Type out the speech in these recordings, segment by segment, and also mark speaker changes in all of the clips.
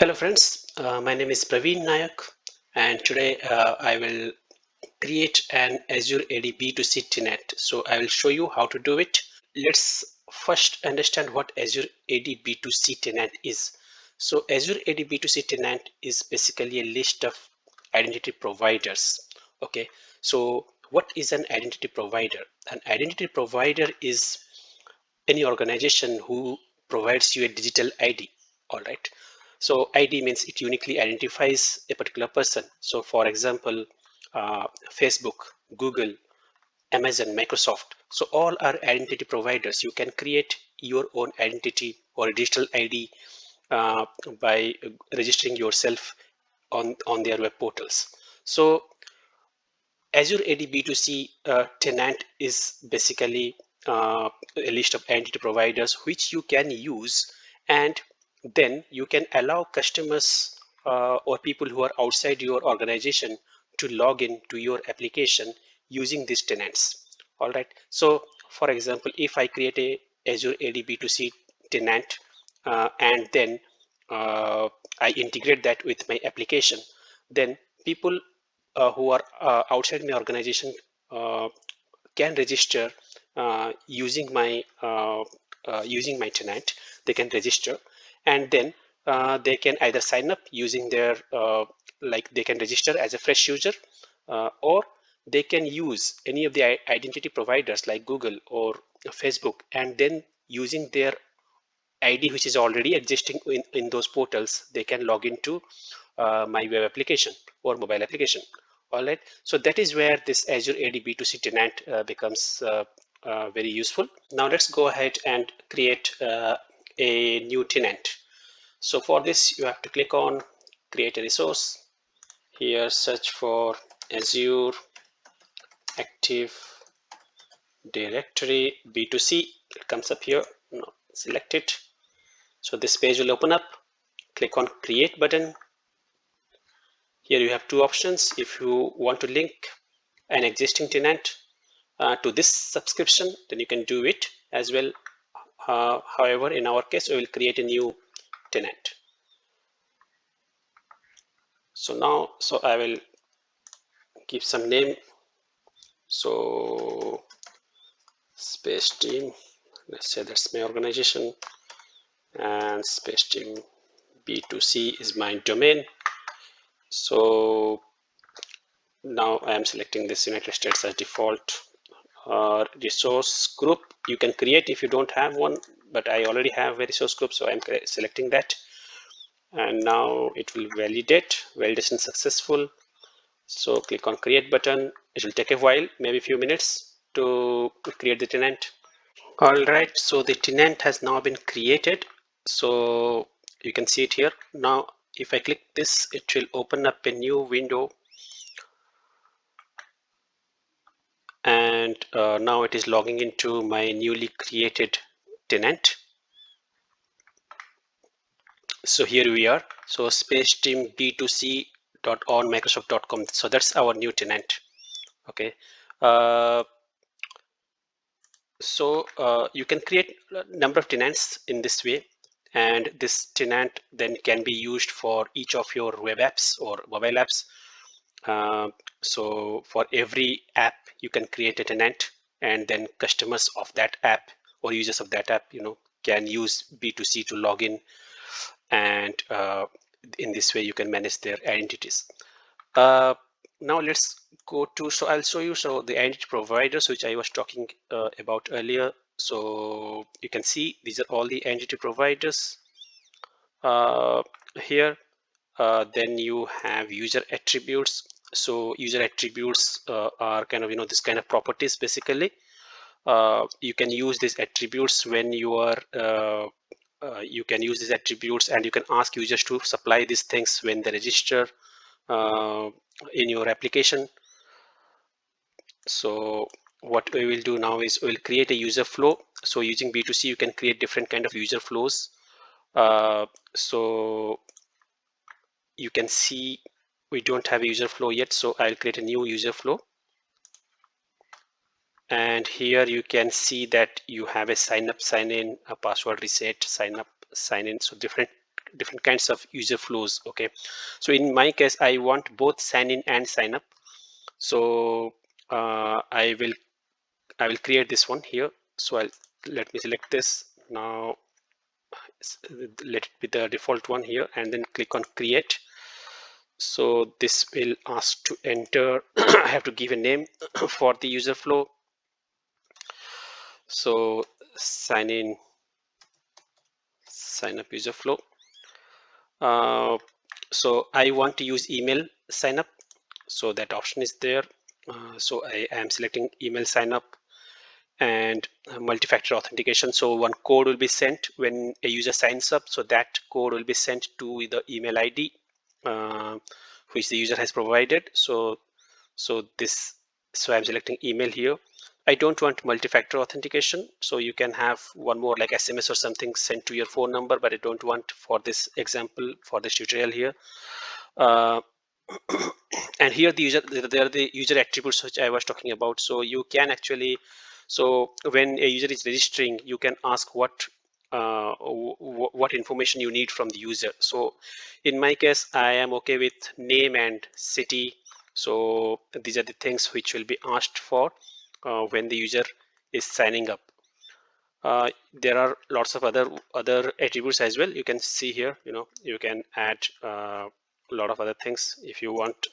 Speaker 1: Hello friends, my name is Praveen Nayak and today I will create an Azure AD B2C tenant. So I will show you how to do it. Let's first understand what Azure AD B2C tenant is. So Azure AD B2C tenant is basically a list of identity providers. Okay, so what is an identity provider? An identity provider is any organization who provides you a digital ID. All right. So ID means it uniquely identifies a particular person. So for example, Facebook, Google, Amazon, Microsoft. So all are identity providers. You can create your own identity or a digital ID by registering yourself on their web portals. So Azure AD B2C tenant is basically a list of identity providers which you can use, and then you can allow customers or people who are outside your organization to log in to your application using these tenants. All right. So, for example, if I create a Azure AD B2C tenant and then I integrate that with my application, then people who are outside my organization uh, can register using my tenant. They can register, and then they can either sign up using their like they can register as a fresh user, or they can use any of the identity providers like Google or Facebook, and then using their ID which is already existing in those portals, they can log into my web application or mobile application. All right, so that is where this Azure AD B2C tenant becomes very useful. Now let's go ahead and create a new tenant. So for this, you have to click on create a resource. Here, search for Azure Active Directory B2C. It comes up here. No, select it. So this page will open up. Click on create button. Here you have two options. If you want to link an existing tenant to this subscription, then you can do it as well. However, in our case, we will create a new tenant. So now, I will give some name. So Space Team, let's say that's my organization, and Space Team B2C is my domain. So now I am selecting this United States as default resource group. You can create if you don't have one, but I already have a resource group, so I'm selecting that. And now it will validate. Validation successful. So click on create button. It will take a while, maybe a few minutes to create the tenant. All right, so the tenant has now been created. So you can see it here. Now, if I click this, it will open up a new window. And now it is logging into my newly created tenant. So here we are. So space team B2C on Microsoft.com. So that's our new tenant. Okay. You can create a number of tenants in this way, and this tenant then can be used for each of your web apps or mobile apps. So for every app, you can create a tenant, and then customers of that app or users of that app, can use B2C to log in, and in this way you can manage their identities. Now let's go to, so I'll show you the identity providers which I was talking about earlier. So you can see these are all the identity providers here. Then you have user attributes. So user attributes are kind of this kind of properties basically. You can use these attributes when you are you can use these attributes, and you can ask users to supply these things when they register in your application. So what we will do now is we'll create a user flow. So using B2C, you can create different kind of user flows. So you can see we don't have a user flow yet, so I'll create a new user flow. And here you can see that you have a sign up, sign in, a password reset, sign up, sign in. So different different kinds of user flows. Okay, so in my case I want both sign in and sign up. So I will create this one here. So let me select this now. Let it be the default one here, and then click on create. So this will ask to enter. I have to give a name for the user flow. So sign in, sign up user flow. So I want to use email sign up. So that option is there. So I am selecting email sign up and multi-factor authentication. So one code will be sent when a user signs up. So that code will be sent to the email ID which the user has provided. So I'm selecting email here. I don't want multi-factor authentication, so you can have one more like SMS or something sent to your phone number, but I don't want for this example, for this tutorial here. And here there are the user attributes which I was talking about. So you can actually, so when a user is registering, you can ask what information you need from the user. So in my case, I am okay with name and city. So these are the things which will be asked for when the user is signing up. There are lots of other attributes as well. You can see here, you can add a lot of other things if you want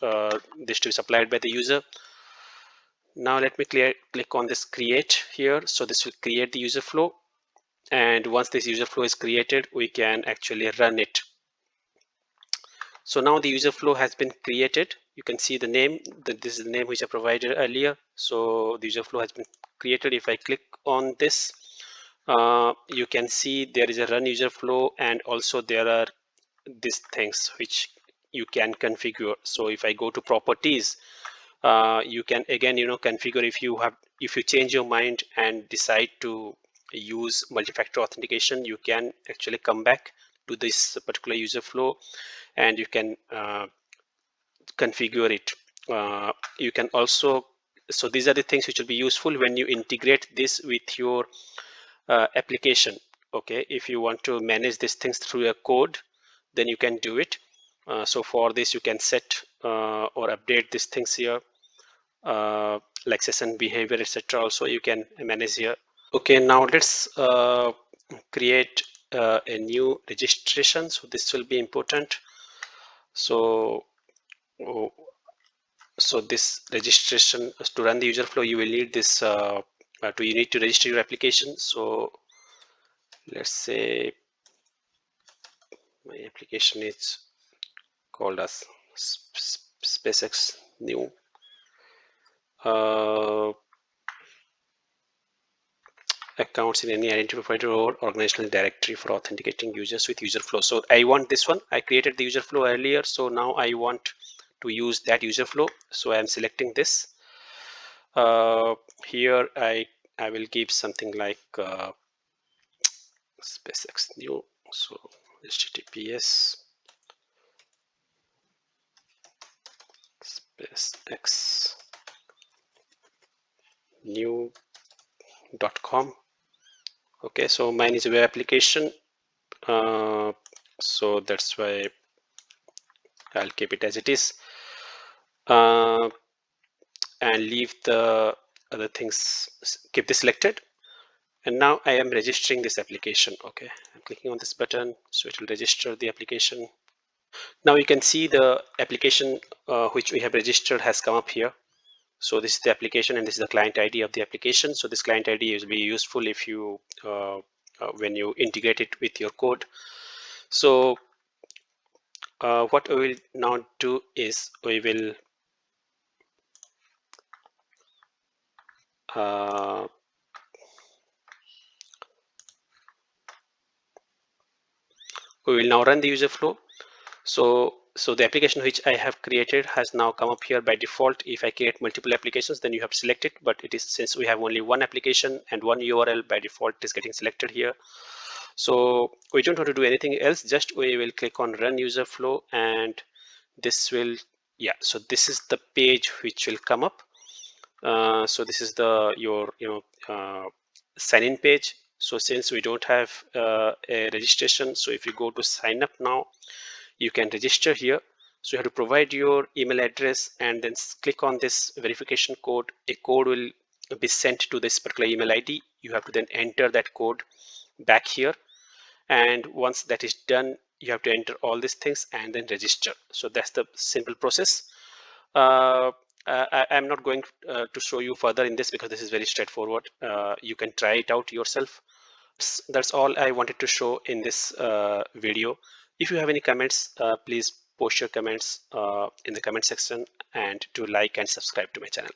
Speaker 1: this to be supplied by the user. Now let me click on this create here. So this will create the user flow, and once this user flow is created, we can actually run it. So now the user flow has been created. You can see the name, this is the name which I provided earlier. So the user flow has been created. If I click on this, you can see there is a run user flow, and also there are these things which you can configure. So if I go to properties, you can again configure. If you change your mind and decide to use multi-factor authentication, you can actually come back to this particular user flow and you can configure it. You can also, so these are the things which will be useful when you integrate this with your application. Okay, if you want to manage these things through a code, then you can do it. So for this you can set or update these things here, like session behavior, etc. Also you can manage here. Okay, now let's create a new registration. So this will be important. So oh, so this registration, to run the user flow, you will need this you need to register your application. So let's say my application is called as SpaceX new accounts in any identity provider or organizational directory for authenticating users with user flow. So I want this one. I created the user flow earlier, so now I want to use that user flow. So I am selecting this. Here I will give something like SpaceX new. So HTTPS SpaceX new.com. Okay, so mine is a web application, so that's why I'll keep it as it is, and leave the other things, keep this selected. And now I am registering this application. Okay, I'm clicking on this button, so it will register the application. Now you can see the application which we have registered has come up here. So this is the application and this is the client ID of the application. So this client ID will be useful if you when you integrate it with your code. So what we will now do is we will now run the user flow. So the application which I have created has now come up here by default. If I create multiple applications, then you have to select it, but it is, since we have only one application and one URL, by default it is getting selected here. So we don't want to do anything else, just we will click on run user flow, and this will, yeah, so this is the page which will come up. So this is the your sign in page. So since we don't have a registration, so if you go to sign up now, you can register here. So you have to provide your email address and then click on this verification code. A code will be sent to this particular email ID. You have to then enter that code back here, and once that is done, you have to enter all these things and then register. So that's the simple process. I'm not going to show you further in this because this is very straightforward. You can try it out yourself. That's all I wanted to show in this video. If you have any comments, please post your comments in the comment section, and do like and subscribe to my channel.